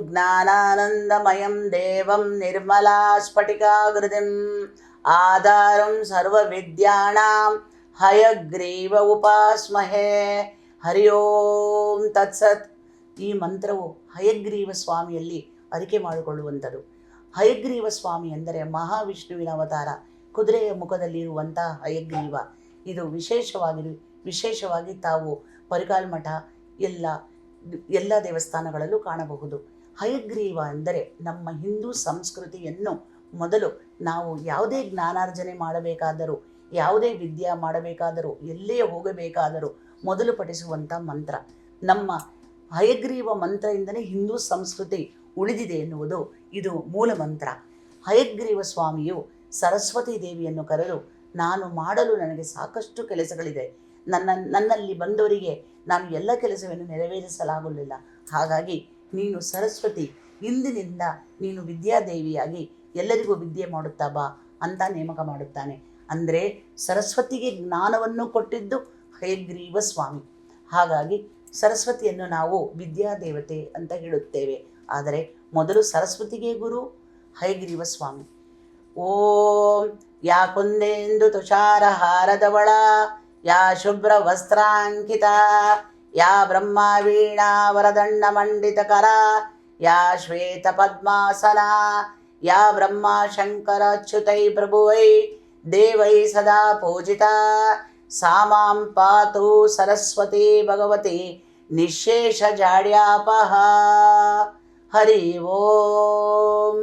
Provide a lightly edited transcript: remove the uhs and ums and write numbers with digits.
ಜ್ಞಾನಾನಂದಮಯಂ ದೇವಂ ನಿರ್ಮಲಾ ಸ್ಫಟಿಕಾಕೃತಿಂ ಆಧಾರಂ ಸರ್ವವಿದ್ಯಾನಾಂ ಹಯಗ್ರೀವ ಉಪಾಸ್ಮಹೇ. ಹರಿ ಓಂ ತತ್ಸತ್. ಈ ಮಂತ್ರವು ಹಯಗ್ರೀವ ಸ್ವಾಮಿಯಲ್ಲಿ ಅರಿಕೆ ಮಾಡಿಕೊಳ್ಳುವಂಥದ್ದು. ಹಯಗ್ರೀವ ಸ್ವಾಮಿ ಎಂದರೆ ಮಹಾವಿಷ್ಣುವಿನ ಅವತಾರ, ಕುದುರೆಯ ಮುಖದಲ್ಲಿರುವಂಥ ಹಯಗ್ರೀವ. ಇದು ವಿಶೇಷವಾಗಿ ತಾವು ಪರಿಕಾಲ್ ಮಠ ಎಲ್ಲ ದೇವಸ್ಥಾನಗಳಲ್ಲೂ ಕಾಣಬಹುದು. ಹಯಗ್ರೀವ ಎಂದರೆ ನಮ್ಮ ಹಿಂದೂ ಸಂಸ್ಕೃತಿಯನ್ನು ಮೊದಲು ನಾವು ಯಾವುದೇ ಜ್ಞಾನಾರ್ಜನೆ ಮಾಡಬೇಕಾದರೂ, ಯಾವುದೇ ವಿದ್ಯೆ ಮಾಡಬೇಕಾದರೂ, ಎಲ್ಲೇ ಹೋಗಬೇಕಾದರೂ ಮೊದಲು ಪಠಿಸುವಂಥ ಮಂತ್ರ. ನಮ್ಮ ಹಯಗ್ರೀವ ಮಂತ್ರದಿಂದಲೇ ಹಿಂದೂ ಸಂಸ್ಕೃತಿ ಉಳಿದಿದೆ ಎನ್ನುವುದು ಇದು ಮೂಲ ಮಂತ್ರ. ಹಯಗ್ರೀವ ಸ್ವಾಮಿಯು ಸರಸ್ವತಿ ದೇವಿಯನ್ನು ಕರೆದು, ನಾನು ಮಾಡಲು ನನಗೆ ಸಾಕಷ್ಟು ಕೆಲಸಗಳಿದೆ, ನನ್ನಲ್ಲಿ ಬಂದವರಿಗೆ ನಾನು ಎಲ್ಲ ಕೆಲಸವನ್ನು ನೆರವೇರಿಸಲಾಗಲಿಲ್ಲ, ಹಾಗಾಗಿ ನೀನು ಸರಸ್ವತಿ, ಇಂದಿನಿಂದ ನೀನು ವಿದ್ಯಾದೇವಿಯಾಗಿ ಎಲ್ಲರಿಗೂ ವಿದ್ಯೆ ಮಾಡುತ್ತಾ ಬಾ ಅಂತ ನೇಮಕ ಮಾಡುತ್ತಾನೆ. ಅಂದರೆ ಸರಸ್ವತಿಗೆ ಜ್ಞಾನವನ್ನು ಕೊಟ್ಟಿದ್ದು ಹಯಗ್ರೀವ ಸ್ವಾಮಿ. ಹಾಗಾಗಿ ಸರಸ್ವತಿಯನ್ನು ನಾವು ವಿದ್ಯಾದೇವತೆ ಅಂತ ಹೇಳುತ್ತೇವೆ. ಆದರೆ ಮೊದಲು ಸರಸ್ವತಿಗೆ ಗುರು ಹಯಗ್ರೀವ ಸ್ವಾಮಿ. ಓಂ ಯಾ ಕುಂದೇಂದು ತುಷಾರ ಹಾರದವಳ, ಯಾ ಶುಭ್ರ ವಸ್ತ್ರಾಂಕಿತ, ಯಾ ಬ್ರಹ್ಮ ವೀಣಾ ವರದಂಡ ಮಂಡಿತಕರ, ಯಾ ಶ್ವೇತ ಪದ್ಮಾಸನ, ಯಾ ಬ್ರಹ್ಮ ಶಂಕರ ಅಚ್ಯುತೈ ಪ್ರಭುವೈ ದೇವೈ ಸದಾ ಪೂಜಿತಾ, ಸಾ ಮಾಂ ಪಾತು ಸರಸ್ವತಿ ಭಗವತಿ ನಿಶೇಷ ಜಾಡ್ಯಾಪಹ. ಹರಿ ಓಂ.